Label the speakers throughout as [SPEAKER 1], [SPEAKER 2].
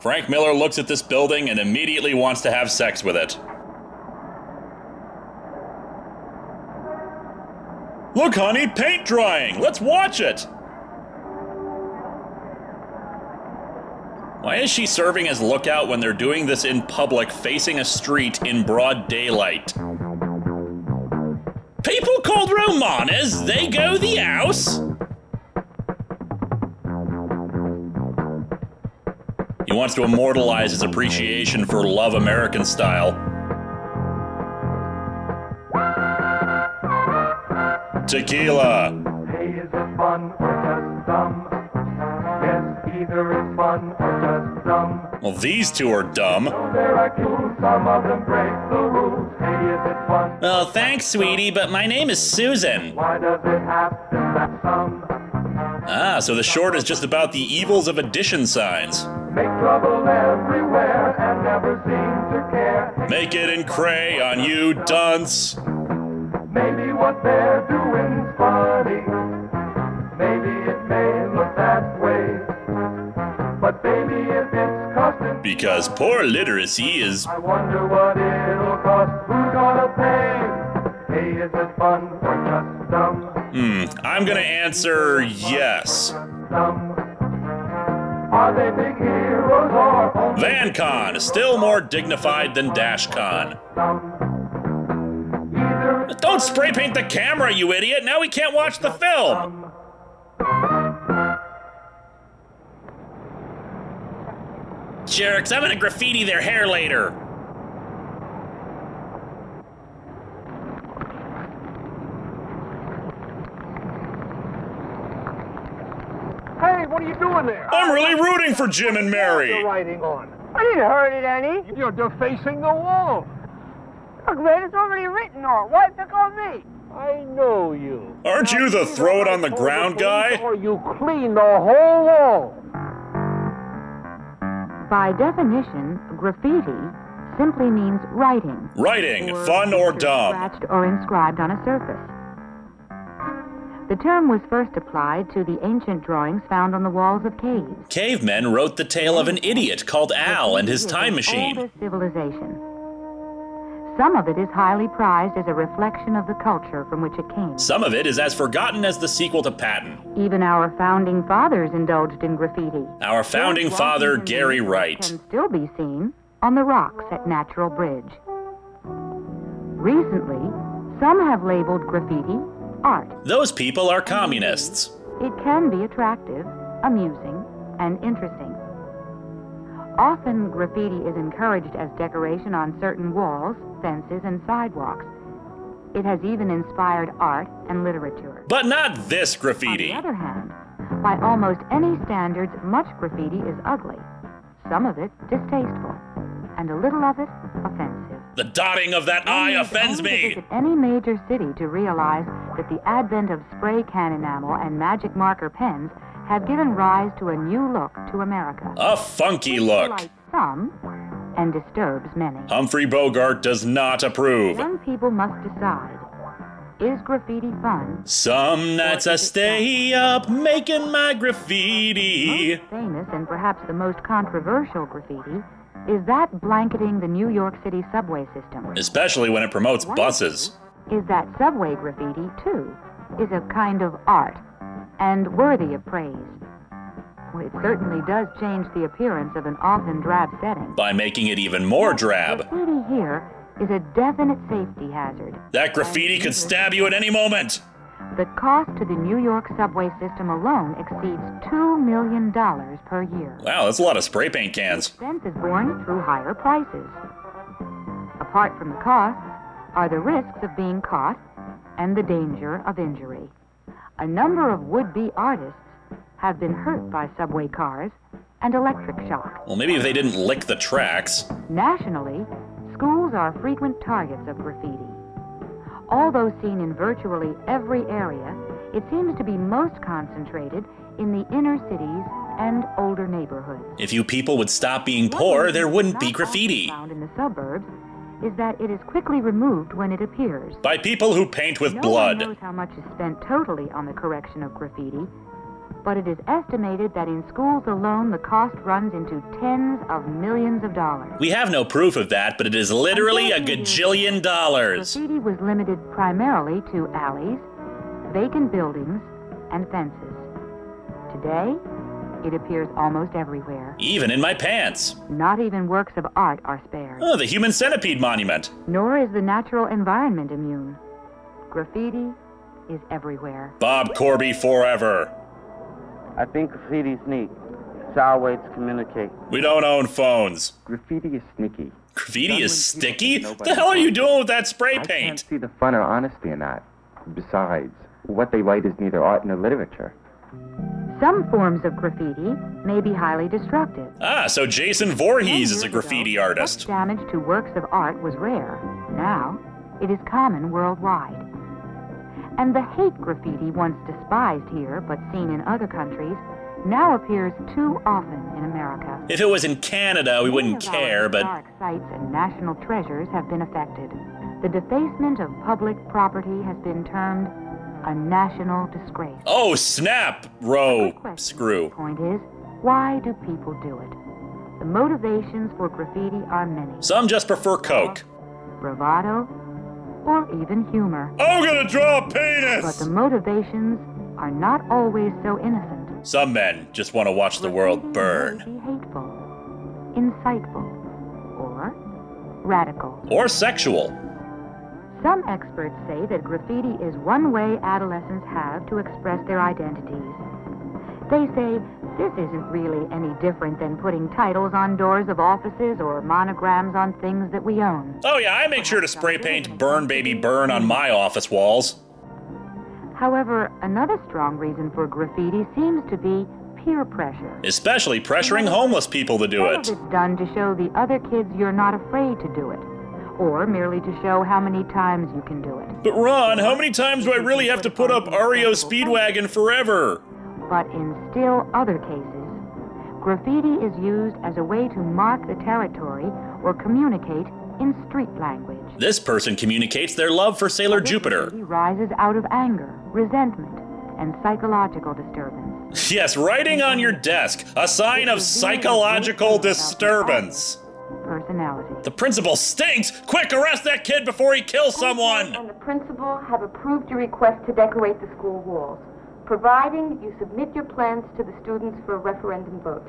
[SPEAKER 1] Frank Miller looks at this building and immediately wants to have sex with it. Look, honey, paint drying! Let's watch it! Why is she serving as lookout when they're doing this in public, facing a street in broad daylight? People called Romanas, they go the house. He wants to immortalize his appreciation for Love American Style. Tequila.
[SPEAKER 2] Hey, is it fun or just dumb? Yes, either it's fun or just dumb.
[SPEAKER 1] Well, these two are dumb.
[SPEAKER 2] So there are clues, some of them break the rules. Hey, is it fun?
[SPEAKER 1] Well, thanks, sweetie, but my name is Susan.
[SPEAKER 2] Why does it happen that some
[SPEAKER 1] Ah, so the short is just about the evils of addition signs.
[SPEAKER 2] make trouble everywhere and never seem to care?
[SPEAKER 1] Make it in crayon, you dunce.
[SPEAKER 2] Maybe what they're doing's funny. Maybe it may look that way. But baby, if it's costing,
[SPEAKER 1] Because poor literacy is...
[SPEAKER 2] I wonder what it'll cost. Who's gonna pay? Hey, is it fun or just dumb?
[SPEAKER 1] I'm gonna answer yes.
[SPEAKER 2] Dumb. Are they big heroes or only
[SPEAKER 1] VanCon, still more dignified than DashCon.
[SPEAKER 2] dumb? Either
[SPEAKER 1] Don't spray paint the camera, you idiot! Now we can't watch the film! Jerks, I'm gonna graffiti their hair later.
[SPEAKER 3] Hey, what are you doing there?
[SPEAKER 1] I'm really rooting for Jim and
[SPEAKER 3] The
[SPEAKER 1] Mary.
[SPEAKER 3] writing on.
[SPEAKER 4] I didn't hurt it any.
[SPEAKER 3] You're defacing the wall.
[SPEAKER 4] Look, man, it's already written on. Why pick on me?
[SPEAKER 3] I know you.
[SPEAKER 1] Aren't you the throw it on the ground guy?
[SPEAKER 3] Or you clean the whole wall.
[SPEAKER 5] By definition, graffiti simply means writing.
[SPEAKER 1] Writing, fun or dumb.
[SPEAKER 5] Scratched or inscribed on a surface. The term was first applied to the ancient drawings found on the walls of caves.
[SPEAKER 1] Cavemen wrote the tale of an idiot called Al and his time machine.
[SPEAKER 5] Oldest civilization. Some of it is highly prized as a reflection of the culture from which it came.
[SPEAKER 1] Some of it is as forgotten as the sequel to Patton.
[SPEAKER 5] Even our founding fathers indulged in graffiti.
[SPEAKER 1] Our founding father, Gary Wright.
[SPEAKER 5] Can still be seen on the rocks at Natural Bridge. Recently, some have labeled graffiti art.
[SPEAKER 1] Those people are communists.
[SPEAKER 5] It can be attractive, amusing, and interesting. Often, graffiti is encouraged as decoration on certain walls, fences, and sidewalks. It has even inspired art and literature.
[SPEAKER 1] But not this graffiti.
[SPEAKER 5] On the other hand, by almost any standards, much graffiti is ugly, some of it distasteful, and a little of it offensive.
[SPEAKER 1] The dotting of that I offends me.
[SPEAKER 5] Visit any major city to realize that the advent of spray can enamel and magic marker pens have given rise to a new look to America.
[SPEAKER 1] A funky look.
[SPEAKER 5] Delights some and disturbs many.
[SPEAKER 1] Humphrey Bogart does not approve.
[SPEAKER 5] Young people must decide, is graffiti fun?
[SPEAKER 1] Some nights I stay up making my graffiti.
[SPEAKER 5] Most famous and perhaps the most controversial graffiti is that blanketing the New York City subway system.
[SPEAKER 1] Especially when it promotes buses.
[SPEAKER 5] Is that subway graffiti, too, is a kind of art and worthy of praise. Well, it certainly does change the appearance of an often drab setting.
[SPEAKER 1] By making it even more drab.
[SPEAKER 5] Graffiti here is a definite safety hazard.
[SPEAKER 1] That graffiti could stab you at any moment.
[SPEAKER 5] The cost to the New York subway system alone exceeds $2 million per year.
[SPEAKER 1] Wow, that's a lot of spray paint cans.
[SPEAKER 5] Expense is borne through higher prices. Apart from the costs are the risks of being caught and the danger of injury. A number of would-be artists have been hurt by subway cars and electric shock.
[SPEAKER 1] Well, maybe if they didn't lick the tracks.
[SPEAKER 5] Nationally, schools are frequent targets of graffiti. Although seen in virtually every area, it seems to be most concentrated in the inner cities and older neighborhoods.
[SPEAKER 1] If you people would stop being poor, there wouldn't be graffiti.
[SPEAKER 5] Found in the suburbs is that it is quickly removed when it appears.
[SPEAKER 1] By people who paint with
[SPEAKER 5] No
[SPEAKER 1] blood.
[SPEAKER 5] one knows how much is spent totally on the correction of graffiti, but it is estimated that in schools alone the cost runs into tens of millions of dollars.
[SPEAKER 1] We have no proof of that, but it is literally a gajillion dollars.
[SPEAKER 5] Graffiti was limited primarily to alleys, vacant buildings, and fences. Today, it appears almost everywhere.
[SPEAKER 1] Even in my pants.
[SPEAKER 5] Not even works of art are spared.
[SPEAKER 1] Oh, the Human Centipede Monument.
[SPEAKER 5] Nor is the natural environment immune. Graffiti is everywhere.
[SPEAKER 1] Bob Corby forever.
[SPEAKER 6] I think graffiti's neat. It's our way to communicate.
[SPEAKER 1] We don't own phones.
[SPEAKER 7] Graffiti is sneaky.
[SPEAKER 1] Graffiti is sticky? What the hell are you doing with that spray paint?
[SPEAKER 7] I can't see the fun or honesty in that. Besides, what they write is neither art nor literature.
[SPEAKER 5] Some forms of graffiti may be highly destructive.
[SPEAKER 1] Ah, so Jason Voorhees is a graffiti artist.
[SPEAKER 5] Such damage to works of art was rare. Now, it is common worldwide. And the hate graffiti, once despised here but seen in other countries, now appears too often in America.
[SPEAKER 1] If it was in Canada, we wouldn't care, but...
[SPEAKER 5] Historic sites and national treasures have been affected. The defacement of public property has been termed a national disgrace.
[SPEAKER 1] Oh, snap! Screw.
[SPEAKER 5] The point is, why do people do it? The motivations for graffiti are many.
[SPEAKER 1] Some just prefer Coke.
[SPEAKER 5] Bravado, or even humor.
[SPEAKER 1] I'm gonna draw a
[SPEAKER 5] But
[SPEAKER 1] penis!
[SPEAKER 5] the motivations are not always so innocent.
[SPEAKER 1] Some men just want to watch the world burn.
[SPEAKER 5] Graffiti may be hateful, insightful, or radical.
[SPEAKER 1] Or sexual.
[SPEAKER 5] Some experts say that graffiti is one way adolescents have to express their identities. They say this isn't really any different than putting titles on doors of offices or monograms on things that we own.
[SPEAKER 1] Oh yeah, I make sure to spray paint "Burn Baby Burn" on my office walls.
[SPEAKER 5] However, another strong reason for graffiti seems to be peer pressure.
[SPEAKER 1] Especially pressuring homeless people to do
[SPEAKER 5] Some
[SPEAKER 1] it.
[SPEAKER 5] of it's done to show the other kids you're not afraid to do it, or merely to show how many times you can do it.
[SPEAKER 1] But Ron, how many times do I really have to put up REO Speedwagon forever?
[SPEAKER 5] But in still other cases, graffiti is used as a way to mark the territory or communicate in street language.
[SPEAKER 1] This person communicates their love for Sailor Jupiter.
[SPEAKER 5] Graffiti rises out of anger, resentment, and psychological disturbance.
[SPEAKER 1] Yes, writing on your desk, a sign of psychological disturbance.
[SPEAKER 5] Personality.
[SPEAKER 1] The principal stinks! Quick, arrest that kid before he kills someone!
[SPEAKER 8] And the principal have approved your request to decorate the school walls, providing you submit your plans to the students for a referendum vote.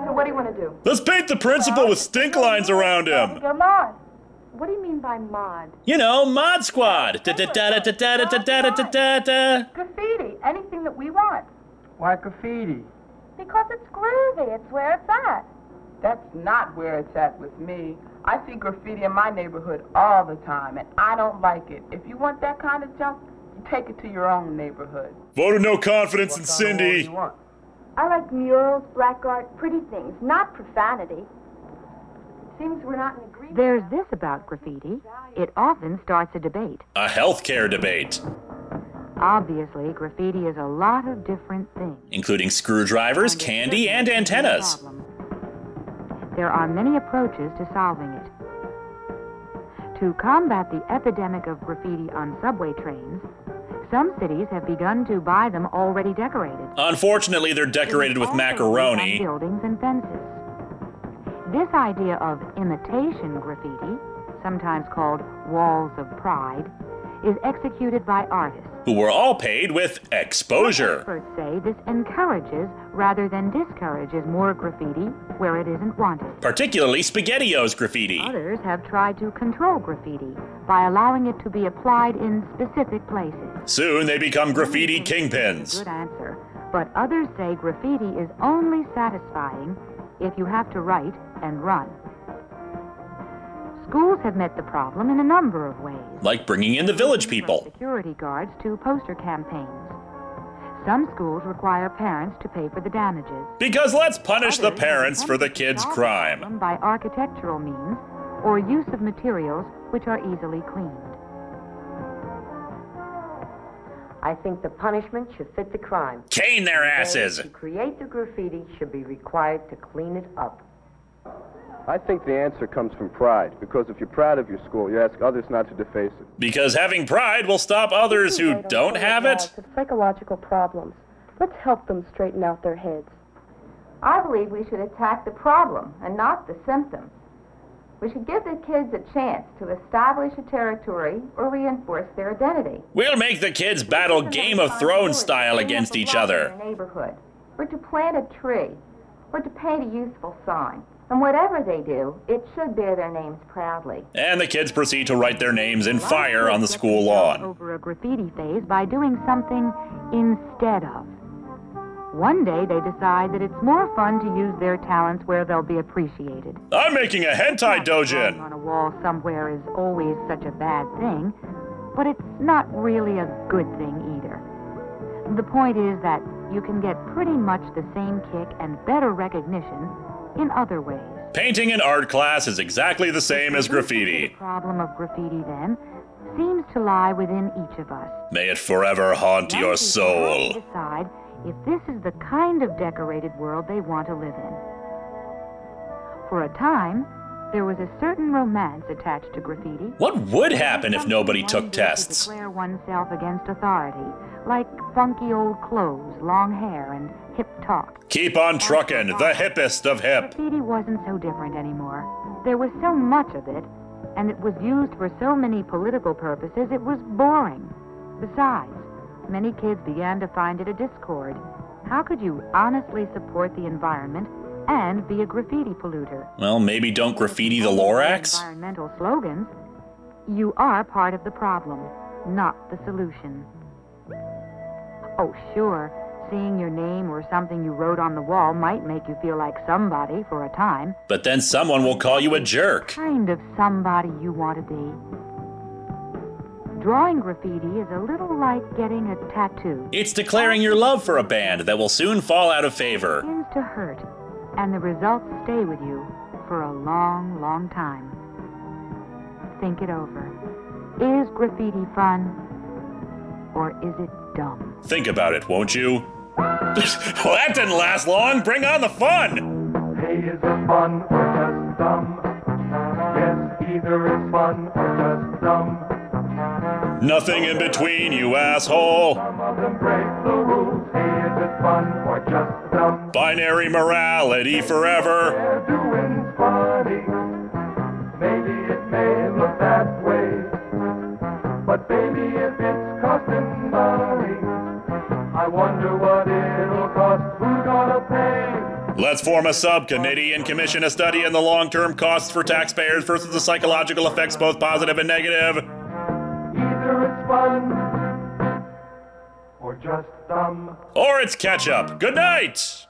[SPEAKER 8] So what do you want to do?
[SPEAKER 1] Let's paint the principal with stink lines around him!
[SPEAKER 8] Come on. What do you mean by mod?
[SPEAKER 1] You know, Mod Squad! Da-da-da-da-da-da-da-da-da-da-da.
[SPEAKER 8] Graffiti, anything that we want.
[SPEAKER 3] Why graffiti?
[SPEAKER 8] Because it's groovy, it's where it's at.
[SPEAKER 9] That's not where it's at with me. I see graffiti in my neighborhood all the time, and I don't like it. If you want that kind of junk, you take it to your own neighborhood.
[SPEAKER 1] Vote of no confidence in Cindy.
[SPEAKER 8] I like murals, black art, pretty things, not profanity. Seems we're not in agreement.
[SPEAKER 5] There's this about graffiti. It often starts a debate.
[SPEAKER 1] A healthcare debate.
[SPEAKER 5] Obviously, graffiti is a lot of different things.
[SPEAKER 1] Including screwdrivers, candy, and antennas.
[SPEAKER 5] There are many approaches to solving it. To combat the epidemic of graffiti on subway trains, some cities have begun to buy them already decorated.
[SPEAKER 1] Unfortunately, they're decorated with macaroni.
[SPEAKER 5] On buildings and fences. This idea of imitation graffiti, sometimes called walls of pride, is executed by artists.
[SPEAKER 1] Who were all paid with exposure.
[SPEAKER 5] Experts say this encourages rather than discourages more graffiti where it isn't wanted.
[SPEAKER 1] Particularly SpaghettiOs graffiti.
[SPEAKER 5] Others have tried to control graffiti by allowing it to be applied in specific places.
[SPEAKER 1] Soon they become graffiti kingpins.
[SPEAKER 5] Good answer. But others say graffiti is only satisfying if you have to write and run. Schools have met the problem in a number of ways.
[SPEAKER 1] Like bringing in the village people.
[SPEAKER 5] From security guards to poster campaigns. Some schools require parents to pay for the damages.
[SPEAKER 1] Because let's punish the
[SPEAKER 5] Others
[SPEAKER 1] parents
[SPEAKER 5] attempt
[SPEAKER 1] for the
[SPEAKER 5] to
[SPEAKER 1] kids'
[SPEAKER 5] solve the
[SPEAKER 1] crime.
[SPEAKER 5] problem by architectural means or use of materials which are easily cleaned.
[SPEAKER 10] I think the punishment should fit the crime.
[SPEAKER 1] Cane their asses!
[SPEAKER 10] Those who create the graffiti should be required to clean it up.
[SPEAKER 11] I think the answer comes from pride, because if you're proud of your school, you ask others not to deface it.
[SPEAKER 1] Because having pride will stop others who don't have it?
[SPEAKER 12] Psychological problems. Let's help them straighten out their heads.
[SPEAKER 8] I believe we should attack the problem and not the symptoms. We should give the kids a chance to establish a territory or reinforce their identity.
[SPEAKER 1] We'll make the kids battle Game of Thrones style against each other.
[SPEAKER 8] In their neighborhood, or to plant a tree, or to paint a useful sign. And whatever they do, it should bear their names proudly.
[SPEAKER 1] And the kids proceed to write their names in fire on the school lawn.
[SPEAKER 5] Over a graffiti phase by doing something instead of. One day they decide that it's more fun to use their talents where they'll be appreciated.
[SPEAKER 1] I'm making a hentai dojin!
[SPEAKER 5] On a wall somewhere is always such a bad thing, but it's not really a good thing either. The point is that you can get pretty much the same kick and better recognition in other ways.
[SPEAKER 1] Painting in art class is exactly the same as graffiti.
[SPEAKER 5] The problem of graffiti, then, seems to lie within each of us.
[SPEAKER 1] May it forever haunt your soul.
[SPEAKER 5] Decide if this is the kind of decorated world they want to live in. For a time, there was a certain romance attached to graffiti.
[SPEAKER 1] What would happen if nobody took tests?
[SPEAKER 5] To declare oneself against authority, like funky old clothes, long hair, and hip talk.
[SPEAKER 1] Keep on truckin', the hippest of hip.
[SPEAKER 5] Graffiti wasn't so different anymore. There was so much of it, and it was used for so many political purposes, it was boring. Besides, many kids began to find it a discord. How could you honestly support the environment and be a graffiti polluter?
[SPEAKER 1] Well, maybe don't graffiti the Lorax?
[SPEAKER 5] Environmental slogans. You are part of the problem, not the solution. Oh, sure, seeing your name or something you wrote on the wall might make you feel like somebody for a time.
[SPEAKER 1] But then someone will call you a jerk.
[SPEAKER 5] Kind of somebody you want to be. Drawing graffiti is a little like getting a tattoo.
[SPEAKER 1] It's declaring your love for a band that will soon fall out of favor.
[SPEAKER 5] It begins to hurt, and the results stay with you for a long, long time. Think it over. Is graffiti fun, or is it dumb?
[SPEAKER 1] Think about it, won't you? Well, that didn't last long. Bring on the fun.
[SPEAKER 2] Hey, is it fun or just dumb? Yes, either is fun or just dumb.
[SPEAKER 1] Nothing in between, you asshole.
[SPEAKER 2] Some of them break the rules. Hey, is it fun or just dumb?
[SPEAKER 1] Binary morality forever.
[SPEAKER 2] They're doing funny. Maybe it may look that way, but baby, if it's costing money, I wonder what it'll cost. Who's gonna pay?
[SPEAKER 1] Let's form a subcommittee and commission a study in the long-term costs for taxpayers versus the psychological effects, both positive and negative.
[SPEAKER 2] Either it's fun or just dumb.
[SPEAKER 1] Or it's ketchup. Good night!